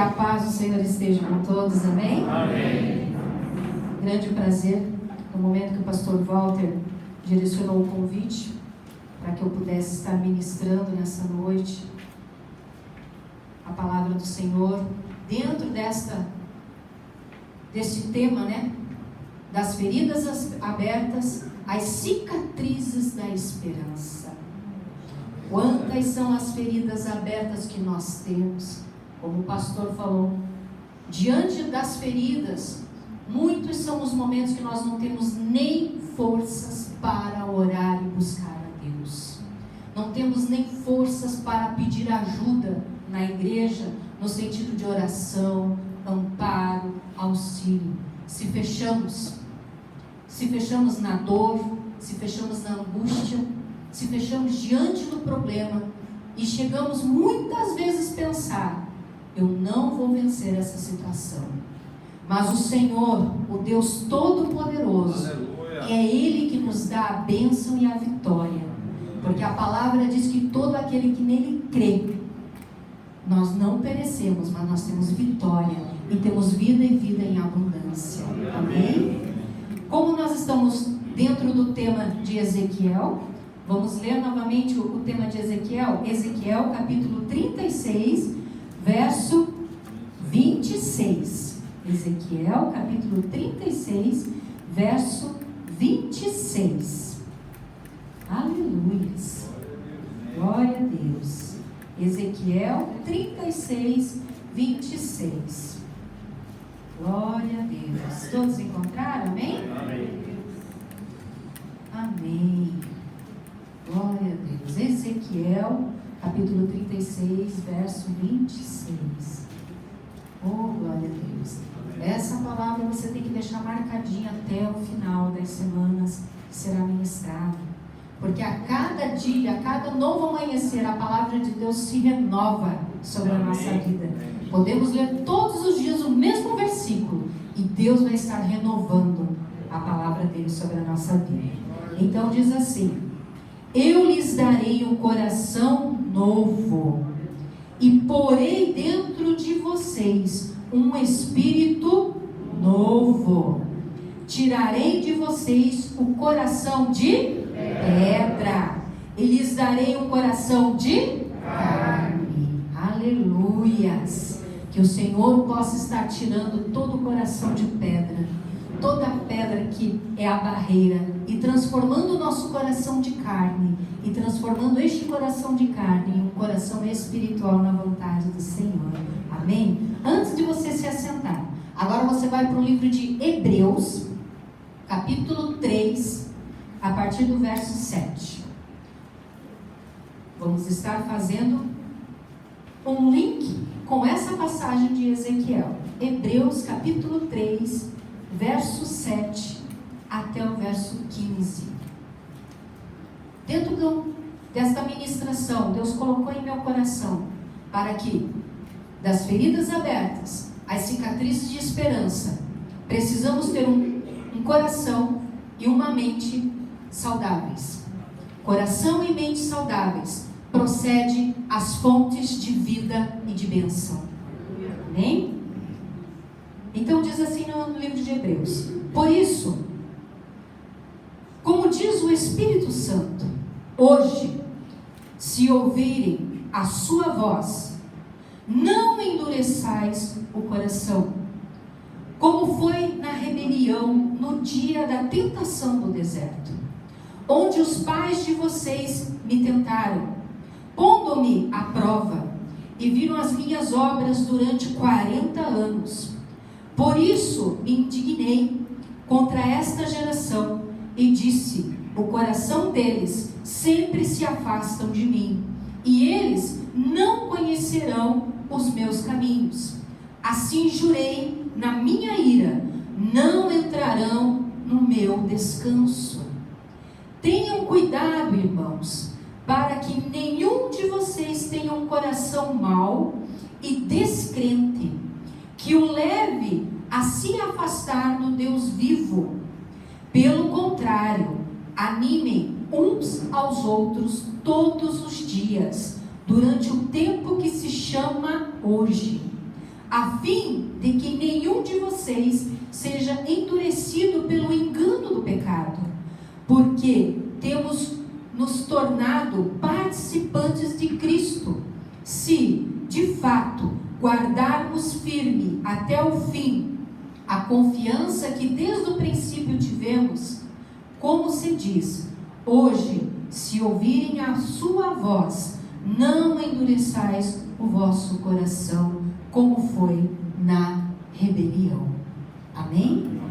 a paz do Senhor esteja com todos, amém? Amém. Grande prazer, no momento que o pastor Walter direcionou o convite para que eu pudesse estar ministrando nessa noite a palavra do Senhor dentro deste tema, né? Das feridas abertas, as cicatrizes da esperança. Quantas são as feridas abertas que nós temos? Como o pastor falou, diante das feridas, muitos são os momentos que nós não temos nem forças para orar e buscar a Deus. Não temos nem forças para pedir ajuda na igreja, no sentido de oração, amparo, auxílio. Se fechamos na dor, se fechamos na angústia, se fechamos diante do problema e chegamos muitas vezes a pensar: eu não vou vencer essa situação. Mas o Senhor, o Deus Todo-Poderoso, é Ele que nos dá a bênção e a vitória. Porque a palavra diz que todo aquele que nele crê, nós não perecemos, mas nós temos vitória e temos vida e vida em abundância. Amém? Como nós estamos dentro do tema de Ezequiel, vamos ler novamente o tema de Ezequiel. Ezequiel capítulo 36, verso 26. Ezequiel capítulo 36, verso 26. Aleluias. Glória a Deus. Ezequiel 36, 26. Glória a Deus. Todos encontraram? Amém? Amém. Amém. Glória a Deus. Ezequiel, capítulo 36, verso 26. Oh, glória a Deus. Essa palavra você tem que deixar marcadinha até o final das semanas que será ministrada. Porque a cada dia, a cada novo amanhecer, a palavra de Deus se renova sobre a nossa vida. Podemos ler todos os dias o mesmo versículo e Deus vai estar renovando a palavra dele sobre a nossa vida. Então diz assim: eu lhes darei um coração novo e porei dentro de vocês um espírito novo. Tirarei de vocês o coração de pedra e lhes darei um coração de carne. Aleluias. Que o Senhor possa estar tirando todo o coração de pedra, toda a pedra que é a barreira, e transformando o nosso coração de carne, e transformando este coração de carne em um coração espiritual na vontade do Senhor. Amém? Antes de você se assentar, agora você vai para o livro de Hebreus, capítulo 3, a partir do verso 7. Vamos estar fazendo um link com essa passagem de Ezequiel. Hebreus capítulo 3, verso 7 até o verso 15. Dentro desta ministração, Deus colocou em meu coração para que das feridas abertas, as cicatrizes de esperança, precisamos ter um coração e uma mente saudáveis. Coração e mente saudáveis procede as fontes de vida e de bênção. Amém? Então diz assim no livro de Hebreus: por isso, como diz o Espírito Santo, hoje, se ouvirem a sua voz, não endureçais o coração, como foi na rebelião no dia da tentação do deserto, onde os pais de vocês me tentaram, pondo-me à prova, e viram as minhas obras durante 40 anos. Por isso me indignei contra esta geração e disse: o coração deles sempre se afastam de mim, e eles não conhecerão os meus caminhos. Assim jurei na minha ira: não entrarão no meu descanso. Tenham cuidado, irmãos, para que nenhum de vocês tenha um coração mau e descrente, que o leve a se afastar do Deus vivo. Pelo contrário, animem uns aos outros todos os dias, durante o tempo que se chama hoje, a fim de que nenhum de vocês seja endurecido pelo engano do pecado, porque temos nos tornado participantes de Cristo, se, de fato, guardarmos firme até o fim a confiança que desde o princípio tivemos. Como se diz: hoje, se ouvirem a sua voz, não endureçais o vosso coração, como foi na rebelião. Amém?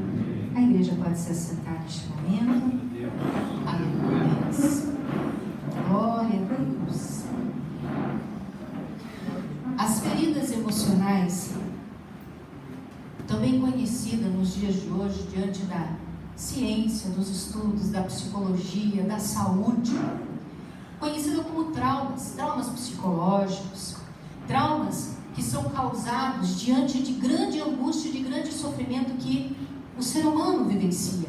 A igreja pode se assentar neste momento. Aleluia. Glória a Deus. As feridas emocionais, também conhecida nos dias de hoje, diante da ciência, dos estudos, da psicologia, da saúde, conhecida como traumas psicológicos, traumas que são causados diante de grande angústia, de grande sofrimento que o ser humano vivencia.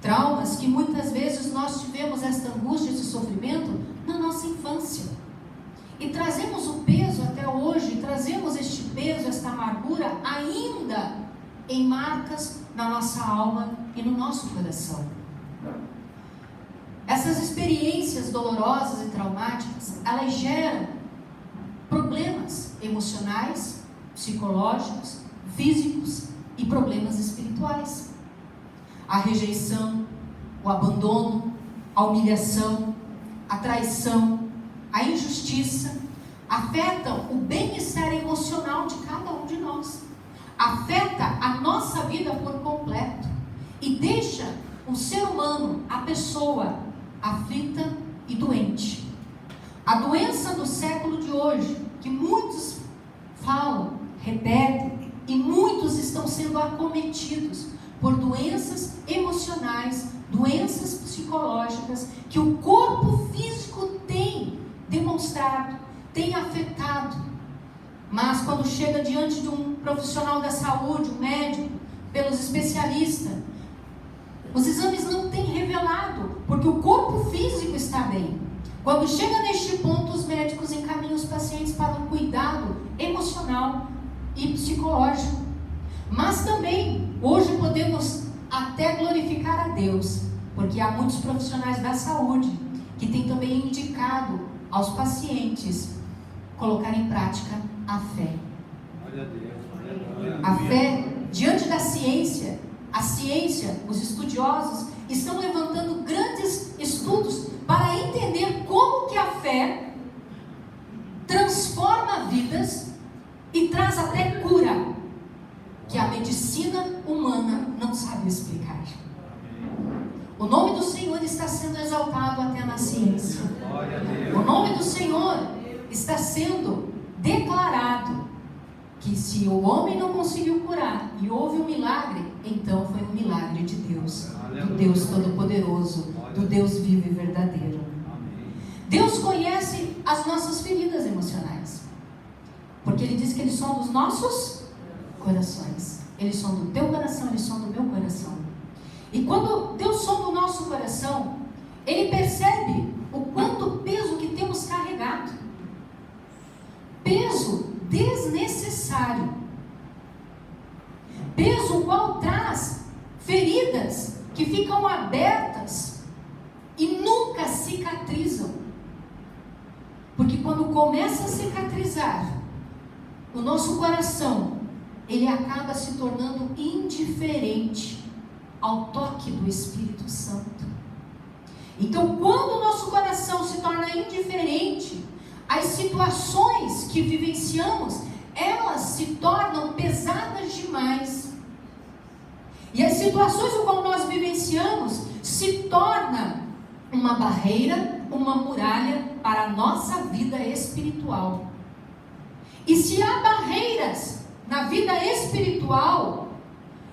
Traumas que muitas vezes nós tivemos esta angústia, esse sofrimento na nossa infância. E trazemos o peso até hoje, trazemos este peso, esta amargura ainda em marcas na nossa alma e no nosso coração. Essas experiências dolorosas e traumáticas, elas geram problemas emocionais, psicológicos, físicos e problemas espirituais. A rejeição, o abandono, a humilhação, a traição, a injustiça afetam o bem-estar emocional de cada um de nós. Afeta a nossa vida por completo e deixa o ser humano, a pessoa, aflita e doente. A doença do século de hoje, que muitos falam, repetem, e muitos estão sendo acometidos por doenças emocionais, doenças psicológicas, que o corpo físico tem demonstrado, tem afetado. Mas quando chega diante de um profissional da saúde, um médico, pelos especialistas, os exames não têm revelado, porque o corpo físico está bem. Quando chega neste ponto, os médicos encaminham os pacientes para um cuidado emocional e psicológico. Mas também, hoje podemos até glorificar a Deus, porque há muitos profissionais da saúde que têm também indicado aos pacientes colocar em prática a fé. A fé, diante da ciência, a ciência, os estudiosos estão levantando grandes estudos para entender como que a fé transforma vidas e traz até cura, que a medicina humana não sabe explicar. O nome do Senhor está sendo exaltado até na ciência. O nome do Senhor está sendo declarado, que se o homem não conseguiu curar e houve um milagre, então foi um milagre de Deus, do Deus Todo-Poderoso, do Deus vivo e verdadeiro. Deus conhece as nossas feridas emocionais, porque Ele diz que eles são dos nossos corações. Eles são do teu coração, eles são do meu coração. E quando Deus sonda o nosso coração, Ele percebe o quanto peso que temos carregado. Peso desnecessário. Peso o qual traz feridas que ficam abertas e nunca cicatrizam. Porque quando começa a cicatrizar, o nosso coração, ele acaba se tornando indiferente ao toque do Espírito Santo. Então, quando o nosso coração se torna indiferente, as situações que vivenciamos, elas se tornam pesadas demais. E as situações no qual nós vivenciamos se torna uma barreira, uma muralha para a nossa vida espiritual. E se há barreiras na vida espiritual,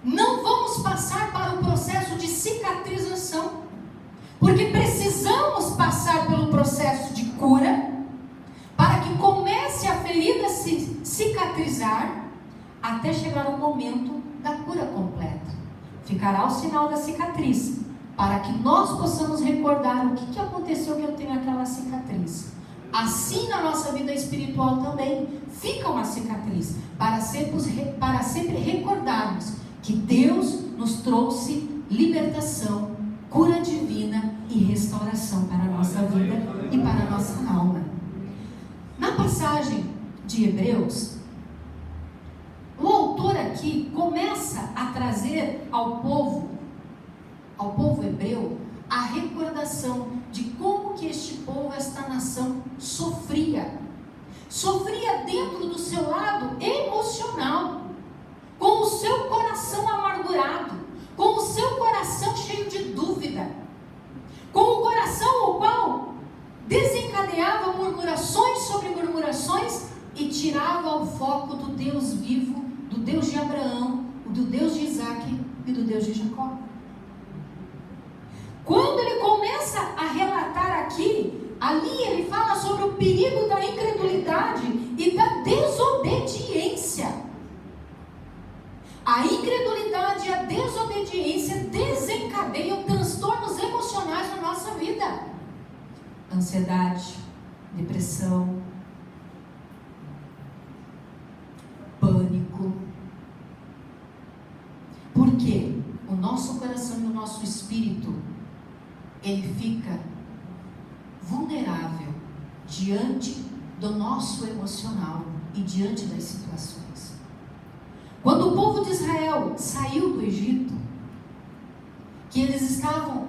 não vamos passar para o processo de cicatrização, porque precisamos passar pelo processo de cura, para que comece a ferida se cicatrizar, até chegar o momento da cura completa. Ficará o sinal da cicatriz, para que nós possamos recordar o que aconteceu que eu tenho aquela cicatriz. assim na nossa vida espiritual também fica uma cicatriz, para sempre recordarmos que Deus nos trouxe libertação, cura divina e restauração para a nossa vida e para a nossa alma. Na passagem de Hebreus, o autor aqui começa a trazer ao povo hebreu, a recordação de como que este povo, esta nação, sofria dentro do seu lado emocional, com o seu coração amargurado, com o seu coração cheio de dúvida, com o coração o qual desencadeava murmurações sobre murmurações e tirava o foco do Deus vivo, do Deus de Abraão, do Deus de Isaac e do Deus de Jacó. Quando ele começa a relatar aqui, ali ele fala sobre o perigo da incredulidade e da desobediência. A incredulidade e a desobediência desencadeiam transtornos emocionais na nossa vida. Ansiedade, depressão, pânico. Por quê? O nosso coração e o nosso espírito, ele fica vulnerável diante do nosso emocional e diante das situações. Quando o povo de Israel saiu do Egito, que eles estavam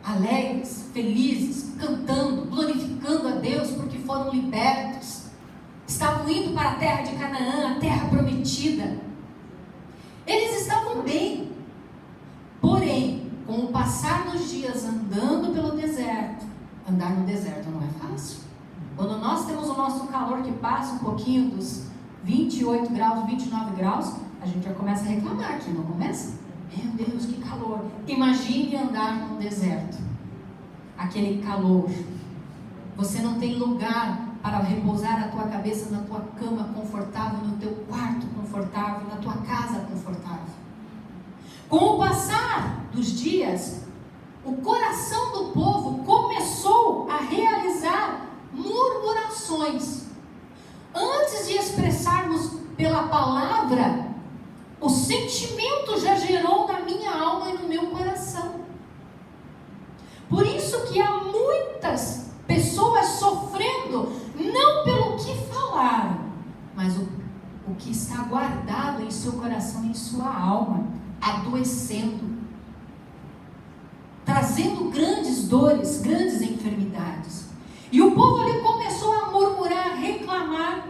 alegres, felizes, cantando, glorificando a Deus porque foram libertos, estavam indo para a terra de Canaã, a terra prometida, eles estavam bem. Porém, com o passar dos dias andando pelo deserto, andar no deserto não é fácil. Quando nós temos o nosso calor que passa um pouquinho dos 28 graus, 29 graus, a gente já começa a reclamar aqui, não começa? Meu Deus, que calor! Imagine andar no deserto. Aquele calor. Você não tem lugar para repousar a tua cabeça na tua cama confortável, no teu quarto confortável, na tua casa confortável. Com o passar dos dias, o coração do povo começou a realizar murmurações. Antes de expressarmos pela palavra, o sentimento já gerou na minha alma e no meu coração. Por isso que há muitas pessoas sofrendo, não pelo que falaram, mas o que está guardado em seu coração e em sua alma, adoecendo, trazendo grandes dores, grandes enfermidades. E o povo ali começou a murmurar, reclamar,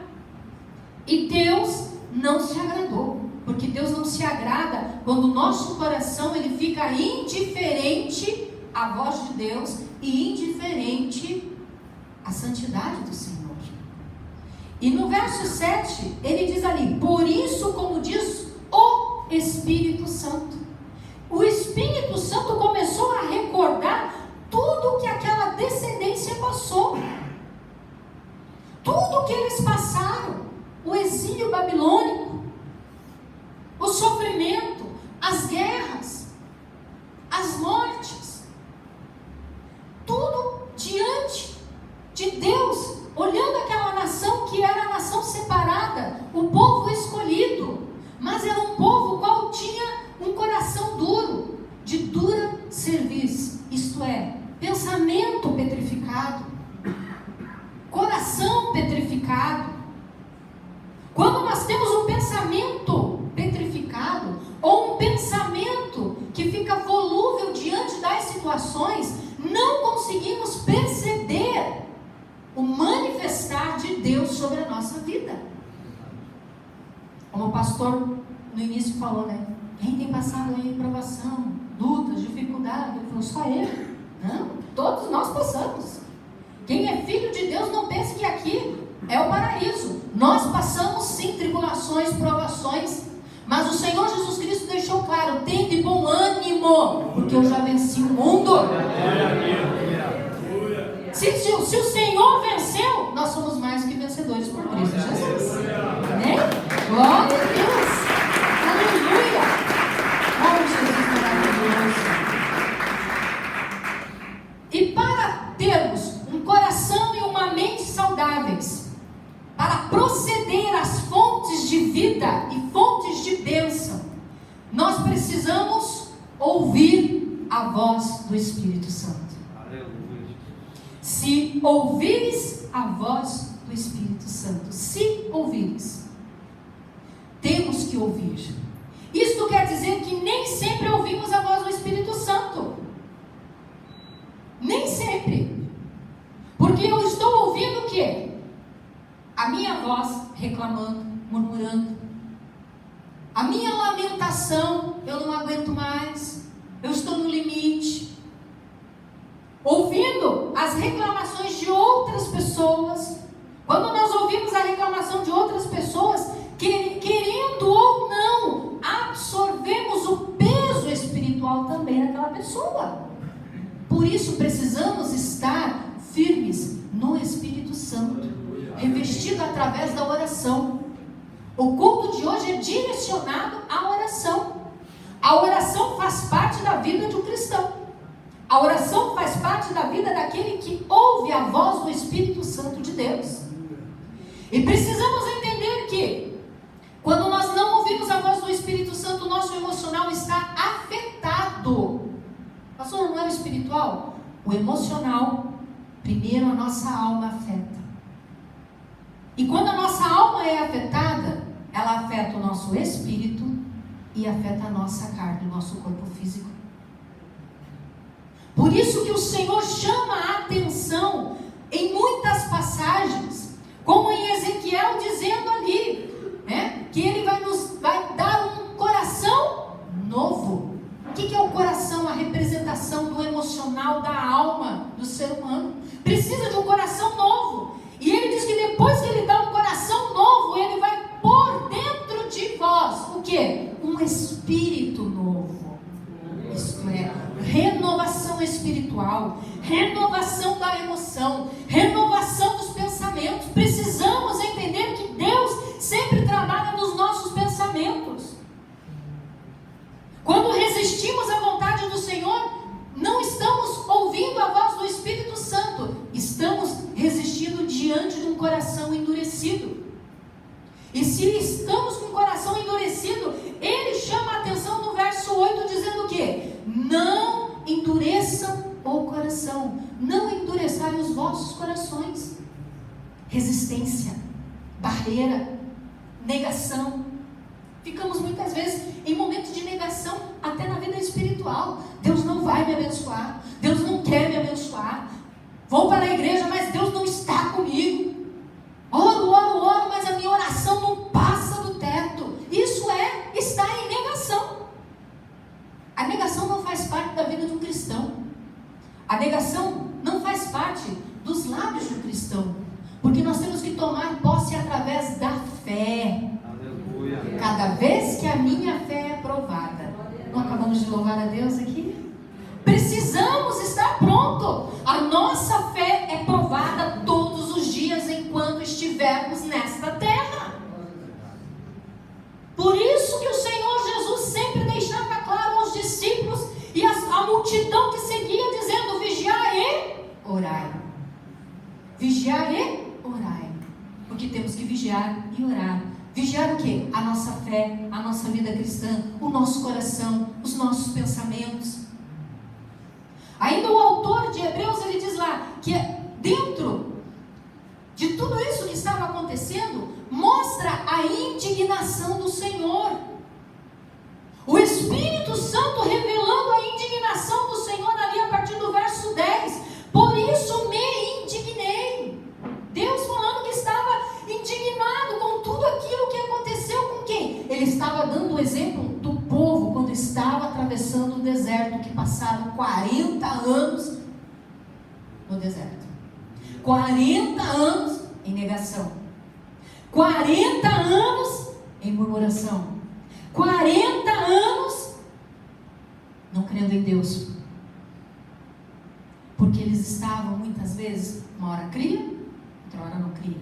e Deus não se agradou, porque Deus não se agrada quando o nosso coração ele fica indiferente à voz de Deus e indiferente à santidade do Senhor. E no verso 7, ele diz ali, por isso, como diz o Espírito Santo. O Espírito Santo começou a recordar tudo que aquela descendência passou. Tudo que eles passaram. O exílio babilônico, o sofrimento, as guerras, as mortes. Tudo diante de Deus, olhando aquela nação que era a nação separada, o povo escolhido, mas era um povo qual tinha um coração duro, de dura cerviz, isto é, pensamento petrificado, coração petrificado. Quando nós temos um pensamento petrificado, ou um pensamento que fica volúvel diante das situações, não conseguimos perceber o manifestar de Deus sobre a nossa vida. Como o pastor no início falou, né? Quem tem passado aí provação, lutas, dificuldades? Ele falou, só ele? Não, todos nós passamos. Quem é filho de Deus não pense que aqui é o paraíso. Nós passamos sim tribulações, provações, mas o Senhor Jesus Cristo deixou claro, tende bom ânimo, porque eu já venci o mundo. Se o Senhor venceu, nós somos mais que vencedores por Cristo Jesus. Amém? Glória a Deus. Aleluia. Oh, Jesus maravilhoso. E para termos um coração proceder às fontes de vida e fontes de bênção, nós precisamos ouvir a voz do Espírito Santo. Aleluia. Se ouvires a voz do Espírito Santo, se ouvires, temos que ouvir. Isto quer dizer que nem sempre ouvimos a voz do Espírito Santo. Nem sempre. Porque eu estou ouvindo o quê? A minha voz reclamando, murmurando. A minha lamentação, eu não aguento mais. Eu estou no limite. Ouvindo as reclamações de outras pessoas. Quando nós ouvimos a reclamação de outras pessoas, querendo ou não, absorvemos o peso espiritual também daquela pessoa. Por isso precisamos estar firmes no Espírito Santo, revestido através da oração. O culto de hoje é direcionado à oração. A oração faz parte da vida de um cristão. A oração faz parte da vida daquele que ouve a voz do Espírito Santo de Deus. E precisamos entender que quando nós não ouvimos a voz do Espírito Santo, o nosso emocional está afetado. Pastor, não é o espiritual? O emocional, primeiro a nossa alma afeta. E quando a nossa alma é afetada, ela afeta o nosso espírito e afeta a nossa carne, o nosso corpo físico. Por isso que o Senhor chama a atenção em muitas passagens, como em Ezequiel dizendo ali, que Ele vai dar um coração novo. O que é o coração? A representação do emocional, da alma do ser humano. Precisa de um coração novo. E Ele diz que depois que Ele dá um coração novo, Ele vai pôr dentro de vós o quê? Um espírito novo. Isto é, renovação espiritual, renovação da emoção, renovação dos pensamentos. Precisamos entender que Deus sempre trabalha nos nossos pensamentos. Quando resistimos à vontade do Senhor, não estamos ouvindo a voz do Espírito Santo, estamos resistindo diante de um coração endurecido. E se estamos com o coração endurecido, Ele chama a atenção no verso 8 dizendo o quê? Não endureçam o coração, não endureçarem os vossos corações. Resistência, barreira, negação. Ficamos muitas vezes em momentos de negação, até na vida espiritual. Deus não vai me abençoar, Deus não quer me abençoar. Vou para a igreja, mas Deus não está comigo. Oro, mas a minha oração não passa do teto. Isso é estar em negação. A negação não faz parte da vida de um cristão. A negação não faz parte dos lábios do cristão. Porque nós temos que tomar posse através da fé. Aleluia. Cada vez que a minha fé é provada. Não acabamos de louvar a Deus aqui? Precisamos estar pronto. A nossa fé é provada todos os dias enquanto estivermos nesta terra. Por isso que o Senhor Jesus sempre deixava claro aos discípulos e a multidão que seguia dizendo: vigiai e orai. Vigiai e orai. Porque temos que vigiar e orar. Vigiar o quê? A nossa fé, a nossa vida cristã, o nosso coração, os nossos pensamentos. Ainda o autor de Hebreus, ele diz lá que dentro de tudo isso que estava acontecendo, mostra a indignação do Senhor. O Espírito Santo revelando a indignação do Senhor ali a partir do verso 10. Por isso me indignei. Deus falando que estava indignado com tudo aquilo que aconteceu com quem? Ele estava dando o exemplo do povo quando estava atravessando o deserto, que passaram 40 anos no deserto. 40 anos em negação. 40 anos em murmuração. 40 anos não crendo em Deus. Porque eles estavam muitas vezes, uma hora cria, outra hora não cria.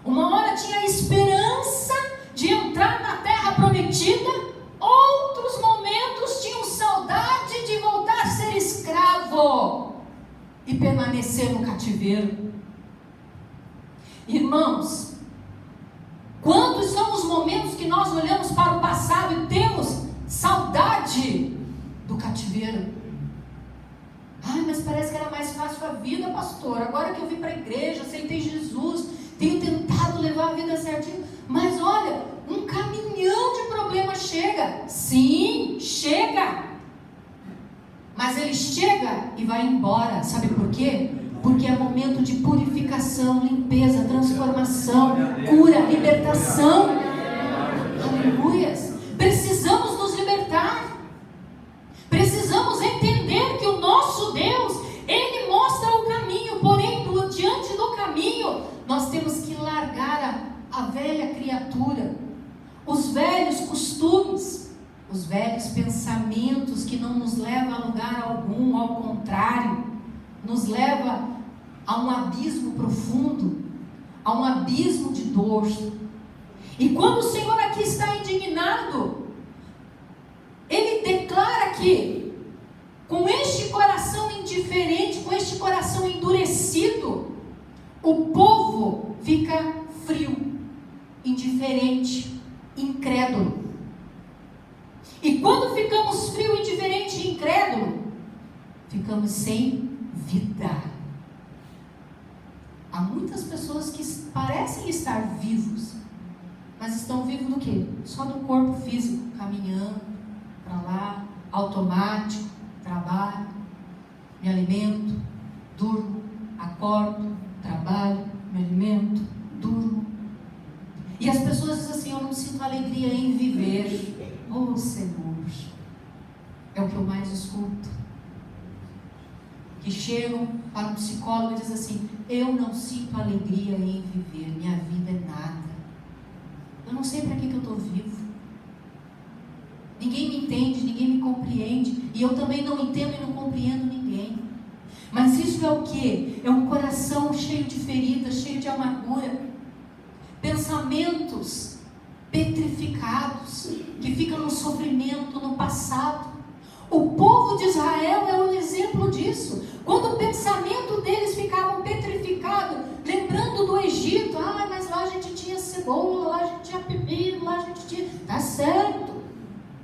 Uma hora tinha esperança de entrar na terra prometida, outros momentos tinham saudade de voltar a ser escravo e permanecer no cativeiro. Irmãos, nós olhamos para o passado e temos saudade do cativeiro. Ai, mas parece que era mais fácil a vida, pastor. Agora que eu vim para a igreja, aceitei Jesus, tenho tentado levar a vida certinho. Mas olha, um caminhão de problemas chega. Sim, chega. Mas ele chega e vai embora. Sabe por quê? Porque é momento de purificação, limpeza, transformação, cura, libertação. Aleluias. Precisamos nos libertar. Precisamos entender que o nosso Deus, Ele mostra o caminho. Porém, diante do caminho, nós temos que largar a velha criatura, os velhos costumes, os velhos pensamentos que não nos levam a lugar algum, ao contrário, nos leva a um abismo profundo, a um abismo de dor. E quando o Senhor aqui está indignado, Ele declara que com este coração indiferente, com este coração endurecido, o povo fica frio, indiferente, incrédulo. E quando ficamos frio, indiferente e incrédulo, ficamos sem vida. Há muitas pessoas que parecem estar vivos, mas estão vivos do quê? Só do corpo físico, caminhando para lá, automático, trabalho, me alimento, durmo, acordo, trabalho, me alimento, durmo. E as pessoas dizem assim: eu não sinto alegria em viver. Oh Senhor, é o que eu mais escuto. Que chegam para um psicólogo e dizem assim: eu não sinto alegria em viver, minha vida é nada. Eu não sei para que eu estou vivo. Ninguém me entende, ninguém me compreende. E eu também não entendo e não compreendo ninguém. Mas isso é o quê? É um coração cheio de feridas, cheio de amargura. Pensamentos petrificados, que ficam no sofrimento, no passado. O povo de Israel é um exemplo disso. Quando o pensamento deles ficava petrificado, lembrando do Egito: ah, mas lá a gente tinha cebola, lá a gente tinha pepino, lá a gente tinha... Tá certo,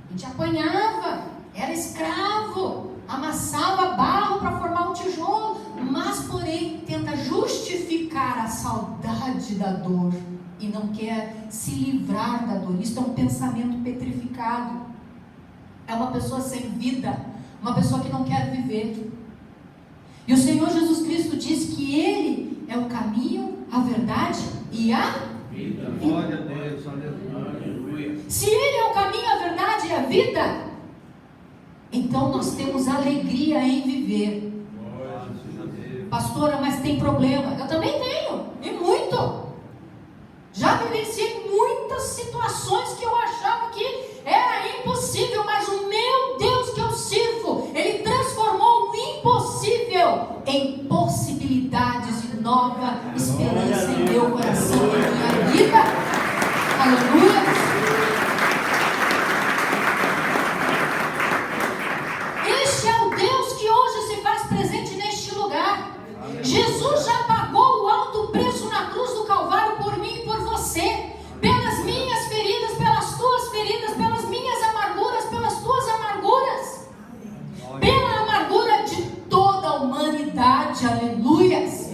a gente apanhava, era escravo, amassava barro para formar um tijolo, mas porém tenta justificar a saudade da dor e não quer se livrar da dor. Isso é um pensamento petrificado. É uma pessoa sem vida, uma pessoa que não quer viver. E o Senhor Jesus Cristo diz que Ele é o caminho, a verdade e a vida. Glória a Deus, aleluia. Se Ele é o caminho, a verdade e a vida, então nós temos alegria em viver. Pastora, mas tem problema. Eu também tenho, e muito. Já vivenciei muitas situações que eu achava que era impossível, mas o meu Deus que eu sirvo, Ele transformou o impossível em possibilidades de nova esperança em meu coração e em minha vida. Aleluia. Este é o Deus que hoje se faz presente neste lugar. Jesus já pagou o alto preço na cruz do Calvário por mim e por você, pelas minhas feridas, pelas tuas feridas, pelas minhas amarguras, pelas tuas amarguras, pela amargura de toda a humanidade. Aleluias.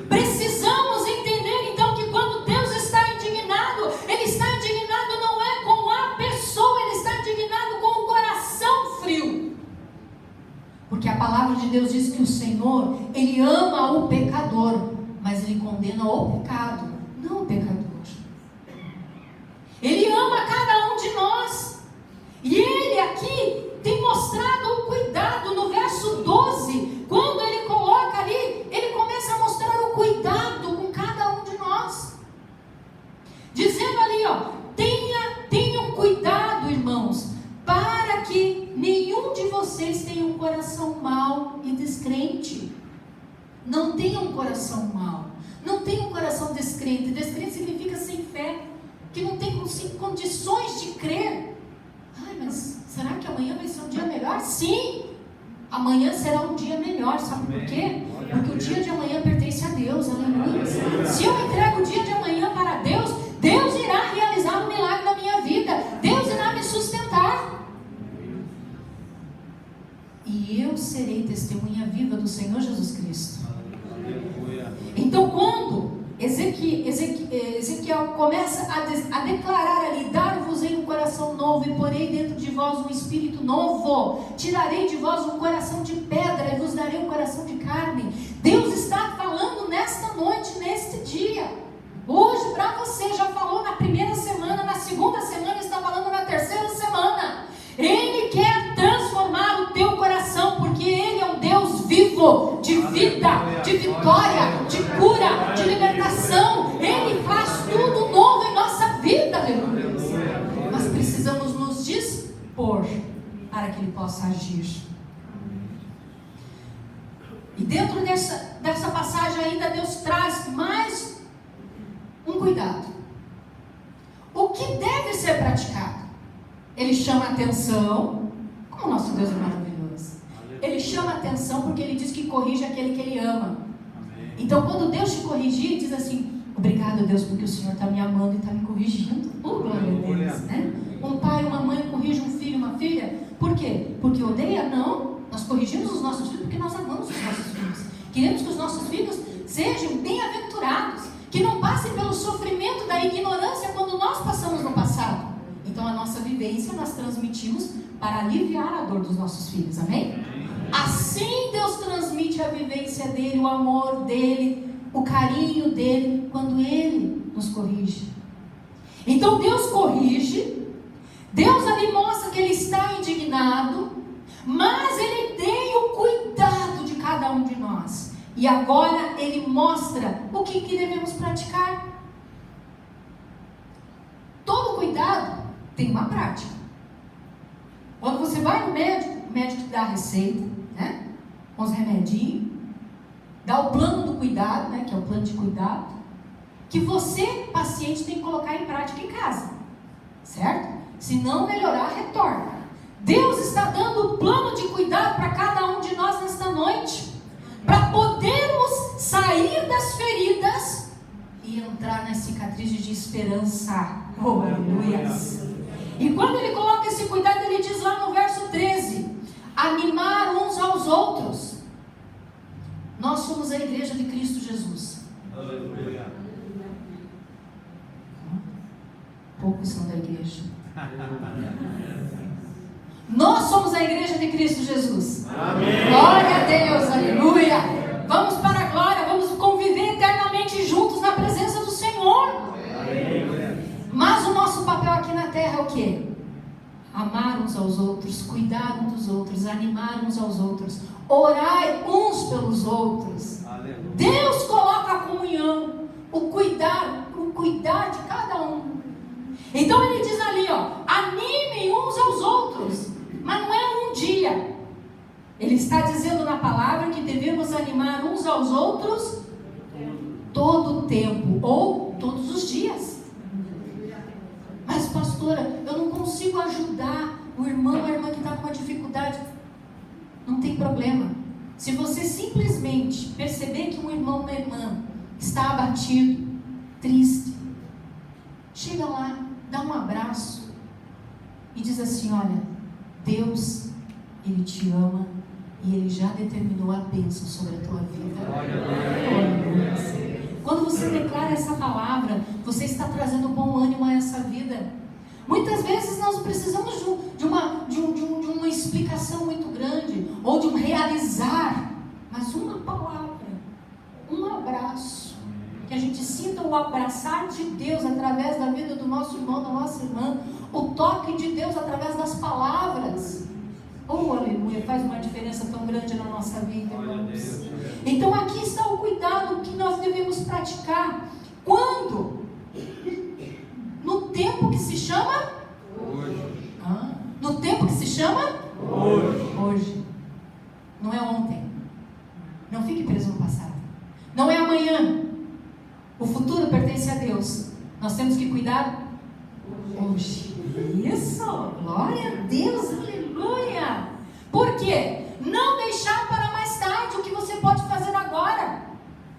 Precisamos entender então que quando Deus está indignado, Ele está indignado não é com a pessoa, Ele está indignado com o coração frio. Porque a palavra de Deus diz que o Senhor, Ele ama o pecador, mas Ele condena o pecado, não o pecador. Ele ama cada um de nós. E Ele aqui tem mostrado o cuidado. No verso 12, quando Ele coloca ali, Ele começa a mostrar o cuidado com cada um de nós, dizendo ali, ó: tenham cuidado, irmãos, para que nenhum de vocês tenha um coração mau e descrente. Não tenha um coração mau, não tenha um coração descrente. Descrente significa sem fé, que não tem condições de crer. Ai, mas será que amanhã vai ser um dia melhor? Sim, amanhã será um dia melhor. Sabe por quê? Porque o dia de amanhã pertence a Deus. Aleluia. Se eu entrego o dia de amanhã para Deus, Deus irá realizar um milagre começa a declarar ali: dar-vos-ei um coração novo e porei dentro de vós um espírito novo. Tirarei de vós um coração de pedra e vos darei um coração de carne. Deus está falando nesta noite, neste dia. Hoje para você, já falou na primeira semana, na segunda semana, está falando na terceira semana. Ele quer transformar o teu coração, porque Ele é um Deus vivo, de vida, de vitória, de cura, de libertação. Ele faz tudo novo em nossa vida, aleluia. Mas precisamos nos dispor para que Ele possa agir. E dentro dessa passagem ainda Deus traz mais um cuidado. O que deve ser praticado? Ele chama a atenção. Como o nosso Deus é maravilhoso. Ele chama a atenção porque Ele diz que corrige aquele que Ele ama. Então quando Deus te corrigir, Ele diz assim: obrigado, Deus, porque o Senhor está me amando e está me corrigindo. Oh, glória a Deus, né? Um pai, uma mãe corrige um filho, uma filha. Por quê? Porque odeia? Não. Nós corrigimos os nossos filhos porque nós amamos os nossos filhos. Queremos que os nossos filhos sejam bem-aventurados, que não passem pelo sofrimento da ignorância quando nós passamos no passado. Então a nossa vivência nós transmitimos para aliviar a dor dos nossos filhos, amém? Assim Deus transmite a vivência dele, o amor dele, o carinho dele, quando Ele nos corrige. Então Deus corrige, Deus ali mostra que Ele está indignado, mas Ele tem o cuidado de cada um de nós. E agora Ele mostra o que devemos praticar. Todo cuidado tem uma prática. Quando você vai no médico, o médico te dá a receita, né? Com os remedinhos, dá o plano do cuidado, né? Que é o plano de cuidado, que você, paciente, tem que colocar em prática em casa, certo? Se não melhorar, retorna. Deus está dando o plano de cuidado para cada um de nós nesta noite, para podermos sair das feridas e entrar nas cicatrizes de esperança. Oh, aleluias. E quando Ele coloca esse cuidado, Ele diz lá no verso 13: animar uns aos outros. Nós somos a igreja de Cristo Jesus. Aleluia. Poucos são da igreja. Nós somos a igreja de Cristo Jesus. Amém. Glória a Deus, aleluia. Vamos para a glória, vamos conviver eternamente juntos na presença do Senhor. Amém. Mas o nosso papel aqui na terra é o quê? Amar uns aos outros, cuidar uns dos outros, animar uns aos outros, orar uns pelos outros. Aleluia. Deus coloca a comunhão, o cuidar de cada um. Então Ele diz ali, ó, animem uns aos outros, mas não é um dia. Ele está dizendo na palavra que devemos animar uns aos outros todo o tempo, ou todos os dias. Mas pastora, eu não consigo ajudar o irmão ou a irmã que está com uma dificuldade. Não tem problema. Se você simplesmente perceber que um irmão ou uma irmã está abatido, triste, chega lá, dá um abraço e diz assim: olha, Deus, Ele te ama e Ele já determinou a bênção sobre a tua vida. Quando você declara essa palavra, você está trazendo bom ânimo a essa vida. Muitas vezes nós precisamos de uma explicação muito grande, ou de um realizar, mas uma palavra, um abraço, que a gente sinta o abraçar de Deus através da vida do nosso irmão, da nossa irmã, o toque de Deus através das palavras. Oh, aleluia, faz uma diferença tão grande na nossa vida, irmãos. Então aqui está o cuidado que nós devemos praticar. Quando? No tempo que se chama? Hoje. No tempo que se chama? Hoje. Hoje. Não é ontem. Não fique preso no passado. Não é amanhã. O futuro pertence a Deus. Nós temos que cuidar hoje. Isso, glória a Deus, aleluia. Por quê? Não deixar para mais tarde o que você pode fazer agora.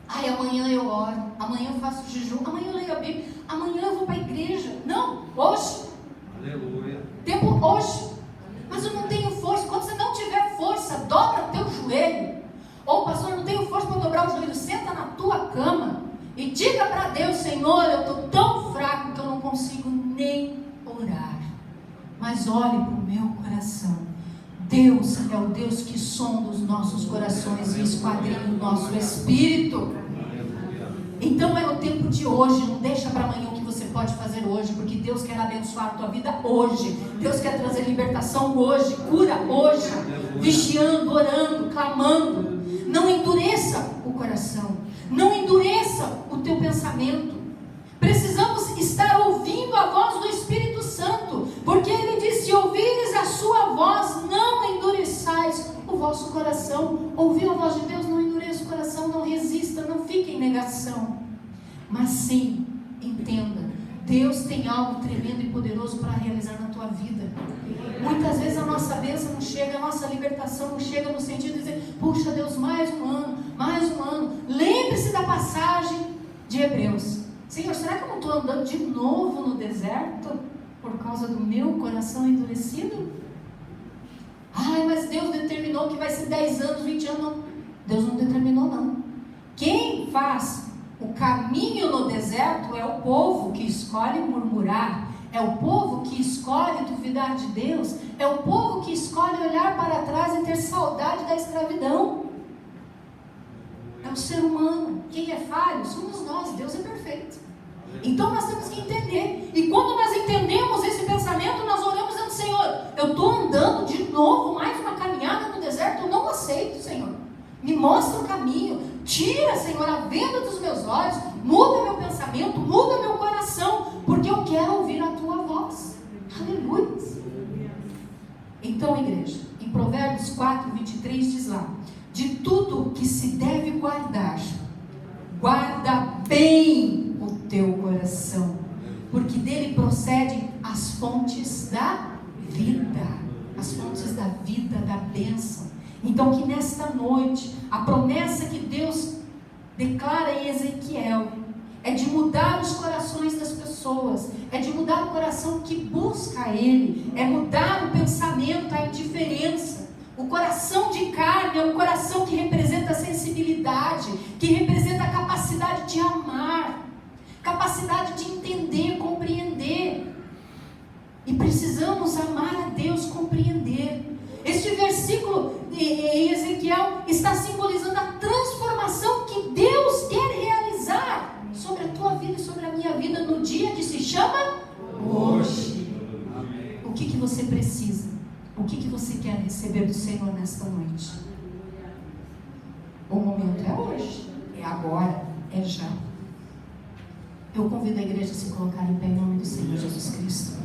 Ai, amanhã eu oro, amanhã eu faço jejum, amanhã eu leio a Bíblia, amanhã eu vou para a igreja. Não, hoje. Aleluia. Tempo hoje. Mas eu não tenho força. Quando você não tiver força, dobra o teu joelho. Ou pastor, eu não tenho força para dobrar o joelho. Senta na tua cama e diga para Deus: Senhor, eu estou tão fraco. murmurar, mas olhe para o meu coração. Deus é o Deus que sonda os nossos corações e esquadrinha o nosso espírito. Então é no tempo de hoje, não deixa para amanhã o que você pode fazer hoje, porque Deus quer abençoar a tua vida hoje. Deus quer trazer libertação hoje, cura hoje, vigiando, orando, clamando. Não endureça o coração, não endureça o teu pensamento. Precisamos estar ouvindo a voz do Espírito Santo, porque ele diz: se ouvires a sua voz, não endureçais o vosso coração. Ouvir a voz de Deus, não endureça o coração, não resista, não fique em negação. Mas sim, entenda, Deus tem algo tremendo e poderoso para realizar na tua vida. Muitas vezes a nossa bênção não chega, a nossa libertação não chega no sentido de dizer: puxa Deus, mais um ano, mais um ano. Lembre-se da passagem de Hebreus. Senhor, será que eu não estou andando de novo no deserto por causa do meu coração endurecido? Ai, mas Deus determinou que vai ser 10 anos, 20 anos. Não. Deus não determinou, não. Quem faz o caminho no deserto é o povo que escolhe murmurar, é o povo que escolhe duvidar de Deus, é o povo que escolhe olhar para trás e ter saudade da escravidão. É o ser humano. Quem é falho somos nós. Deus é perfeito. Então nós temos que entender. E quando nós entendemos esse pensamento, nós oramos dizendo: Senhor, eu estou andando de novo mais uma caminhada no deserto. Eu não aceito, Senhor. Me mostra o caminho. Tira, Senhor, a venda dos meus olhos. Muda meu pensamento, muda meu coração, porque eu quero ouvir a tua voz. Aleluia. Então, igreja, em Provérbios 4, 23 diz lá: de tudo que se deve guardar, guarda bem o teu coração, porque dele procedem as fontes da vida, as fontes da vida, da bênção. Então que nesta noite, a promessa que Deus declara em Ezequiel, é de mudar os corações das pessoas, é de mudar o coração que busca Ele, é mudar o pensamento, a indiferença. O coração de carne é um coração que representa a sensibilidade, que representa a capacidade de amar, capacidade de entender, compreender. E precisamos amar a Deus, compreender. Este versículo em Ezequiel está simbolizando a transformação que Deus quer realizar sobre a tua vida e sobre a minha vida no dia que se chama hoje. O que você precisa? O que você quer receber do Senhor nesta noite? O momento é hoje, é agora, é já. Eu convido a igreja a se colocar em pé em nome do Senhor Jesus Cristo.